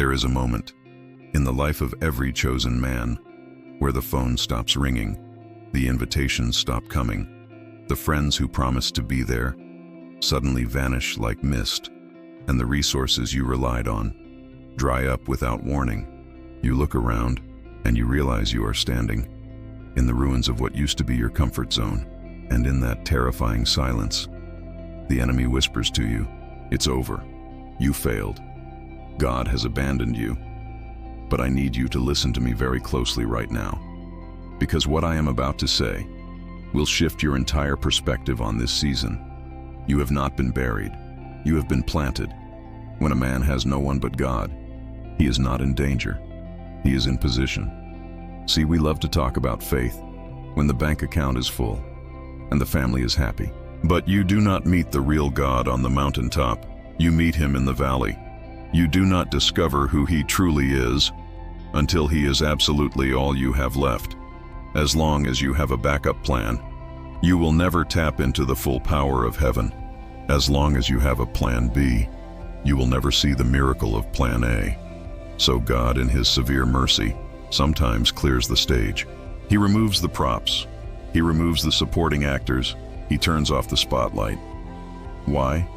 There is a moment in the life of every chosen man where the phone stops ringing, the invitations stop coming, the friends who promised to be there suddenly vanish like mist, and the resources you relied on dry up without warning. You look around and you realize you are standing in the ruins of what used to be your comfort zone, and in that terrifying silence, the enemy whispers to you, "It's over. You failed. God has abandoned you." But I need you to listen to me very closely right now, because what I am about to say will shift your entire perspective on this season. You have not been buried. You have been planted. When a man has no one but God, he is not in danger. He is in position. See, we love to talk about faith when the bank account is full and the family is happy. But you do not meet the real God on the mountaintop. You meet him in the valley. You do not discover who he truly is until he is absolutely all you have left. As long as you have a backup plan, you will never tap into the full power of heaven. As long as you have a plan B, you will never see the miracle of plan A. So God, in his severe mercy, sometimes clears the stage. He removes the props. He removes the supporting actors. He turns off the spotlight. Why?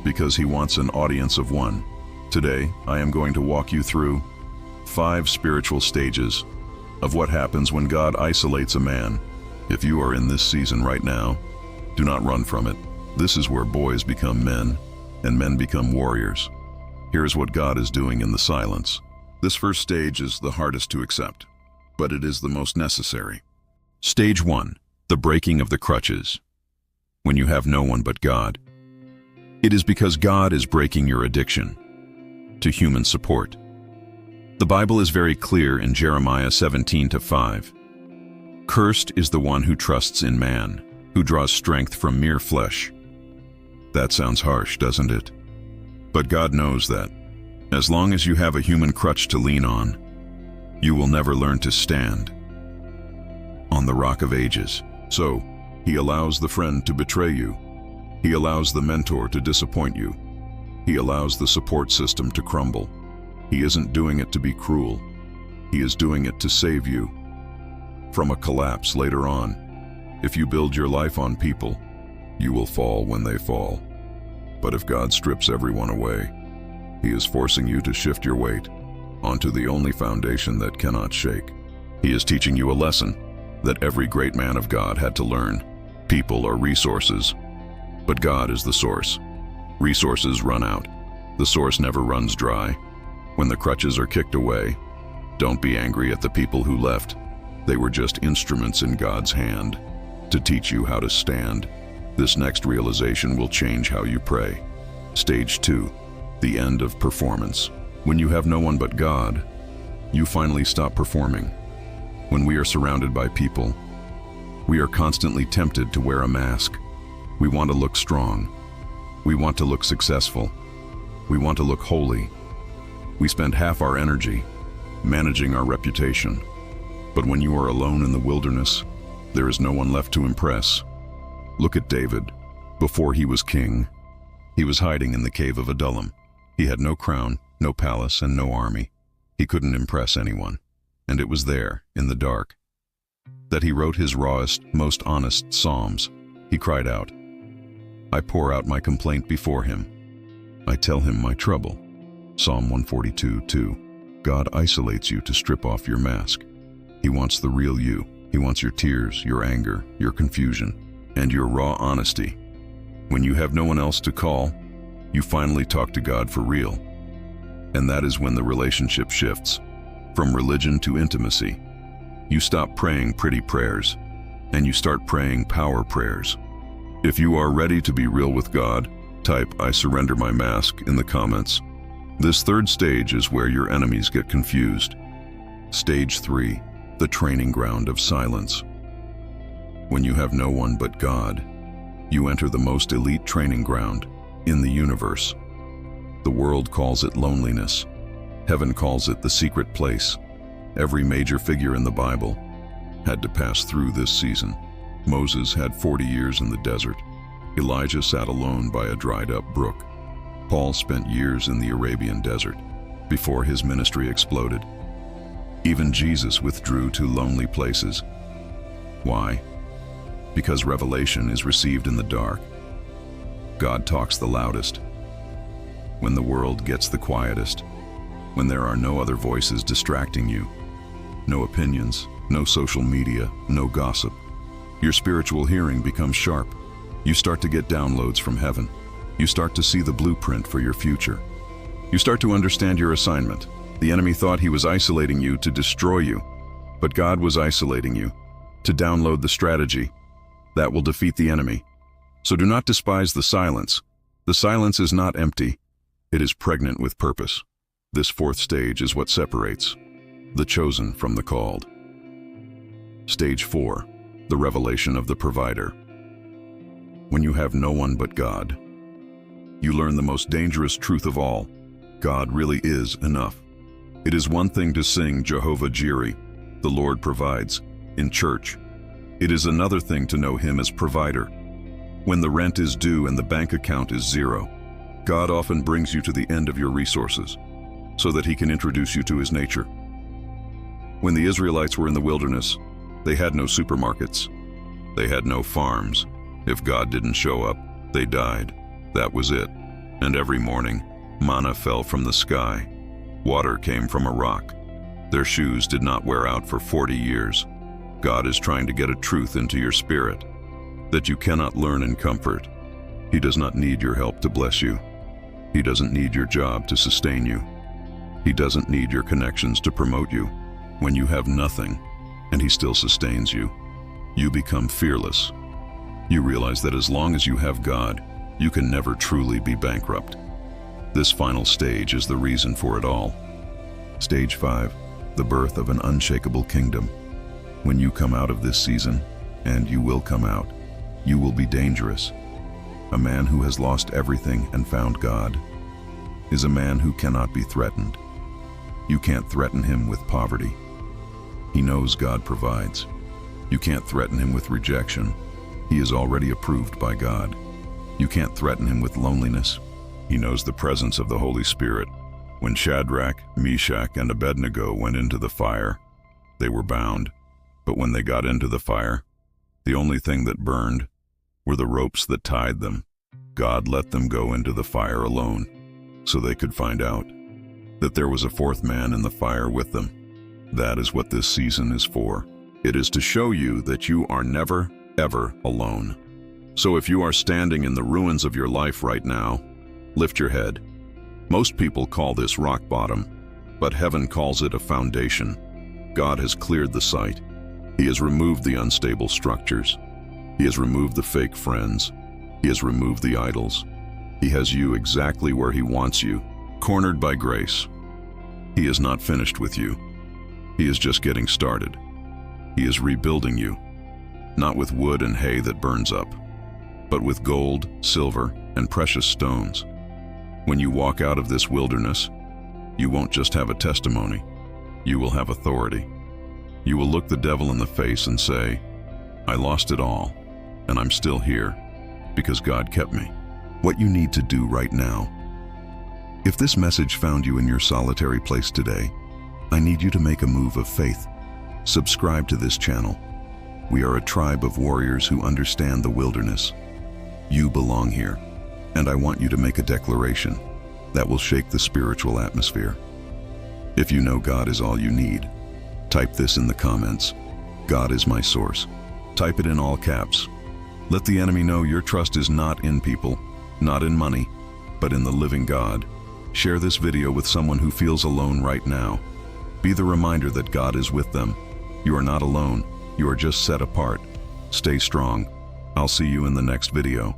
Because he wants an audience of one. Today, I am going to walk you through 5 spiritual stages of what happens when God isolates a man. If you are in this season right now, do not run from it. This is where boys become men and men become warriors. Here's what God is doing in the silence. This first stage is the hardest to accept, but it is the most necessary. Stage 1, the breaking of the crutches. When you have no one but God, it is because God is breaking your addiction to human support. The Bible is very clear in Jeremiah 17:5. Cursed is the one who trusts in man, who draws strength from mere flesh. That sounds harsh, doesn't it? But God knows that as long as you have a human crutch to lean on, you will never learn to stand on the rock of ages. So, he allows the friend to betray you. He allows the mentor to disappoint you. He allows the support system to crumble. He isn't doing it to be cruel. He is doing it to save you from a collapse later on. If you build your life on people, you will fall when they fall. But if God strips everyone away, he is forcing you to shift your weight onto the only foundation that cannot shake. He is teaching you a lesson that every great man of God had to learn. People are resources, but God is the source. Resources run out. The source never runs dry. When the crutches are kicked away, don't be angry at the people who left. They were just instruments in God's hand to teach you how to stand. This next realization will change how you pray. Stage 2, the end of performance. When you have no one but God, you finally stop performing. When we are surrounded by people, we are constantly tempted to wear a mask. We want to look strong. We want to look successful. We want to look holy. We spend half our energy managing our reputation. But when you are alone in the wilderness, there is no one left to impress. Look at David. Before he was king, he was hiding in the cave of Adullam. He had no crown, no palace, and no army. He couldn't impress anyone. And it was there, in the dark, that he wrote his rawest, most honest psalms. He cried out, "I pour out my complaint before him. I tell him my trouble." Psalm 142:2. God isolates you to strip off your mask. He wants the real you. He wants your tears, your anger, your confusion, and your raw honesty. When you have no one else to call, you finally talk to God for real. And that is when the relationship shifts from religion to intimacy. You stop praying pretty prayers, and you start praying power prayers. If you are ready to be real with God, type "I surrender my mask" in the comments. This third stage is where your enemies get confused. Stage 3, the training ground of silence. When you have no one but God, you enter the most elite training ground in the universe. The world calls it loneliness. Heaven calls it the secret place. Every major figure in the Bible had to pass through this season. Moses had 40 years in the desert. Elijah sat alone by a dried-up brook. Paul spent years in the Arabian desert. before his ministry exploded. Even Jesus withdrew to lonely places. Why? Because revelation is received in the dark. God talks the loudest when the world gets the quietest, when there are no other voices distracting you, no opinions, no social media, no gossip. Your spiritual hearing becomes sharp. You start to get downloads from heaven. You start to see the blueprint for your future. You start to understand your assignment. The enemy thought he was isolating you to destroy you, but God was isolating you to download the strategy that will defeat the enemy. So do not despise the silence. The silence is not empty. It is pregnant with purpose. This fourth stage is what separates the chosen from the called. Stage 4, the revelation of the provider. When you have no one but God, you learn the most dangerous truth of all. God really is enough. It is one thing to sing Jehovah Jireh, the Lord provides, in church. It is another thing to know Him as provider. When the rent is due and the bank account is zero, God often brings you to the end of your resources so that He can introduce you to His nature. When the Israelites were in the wilderness, they had no supermarkets. They had no farms. If God didn't show up, they died. That was it. And every morning, manna fell from the sky. Water came from a rock. Their shoes did not wear out for 40 years. God is trying to get a truth into your spirit that you cannot learn in comfort. He does not need your help to bless you. He doesn't need your job to sustain you. He doesn't need your connections to promote you. When you have nothing, and He still sustains you, you become fearless. You realize that as long as you have God, you can never truly be bankrupt. This final stage is the reason for it all. Stage 5, the birth of an unshakable kingdom. When you come out of this season, and you will come out, you will be dangerous. A man who has lost everything and found God is a man who cannot be threatened. You can't threaten him with poverty. He knows God provides. You can't threaten him with rejection. He is already approved by God. You can't threaten him with loneliness. He knows the presence of the Holy Spirit. When Shadrach, Meshach, and Abednego went into the fire, they were bound. But when they got into the fire, the only thing that burned were the ropes that tied them. God let them go into the fire alone, so they could find out that there was a fourth man in the fire with them. That is what this season is for. It is to show you that you are never, ever alone. So if you are standing in the ruins of your life right now, lift your head. Most people call this rock bottom, but heaven calls it a foundation. God has cleared the site. He has removed the unstable structures. He has removed the fake friends. He has removed the idols. He has you exactly where He wants you, cornered by grace. He is not finished with you. He is just getting started. He is rebuilding you, not with wood and hay that burns up, but with gold, silver, and precious stones. When you walk out of this wilderness, you won't just have a testimony. You will have authority. You will look the devil in the face and say, I lost it all, and I'm still here because God kept me. What you need to do right now. If this message found you in your solitary place today, I need you to make a move of faith. Subscribe to this channel. We are a tribe of warriors who understand the wilderness. You belong here, and I want you to make a declaration that will shake the spiritual atmosphere. If you know God is all you need, type this in the comments. God is my source. Type it in all caps. Let the enemy know your trust is not in people, not in money, but in the living God. Share this video with someone who feels alone right now. Be the reminder that God is with them. You are not alone. You are just set apart. Stay strong. I'll see you in the next video.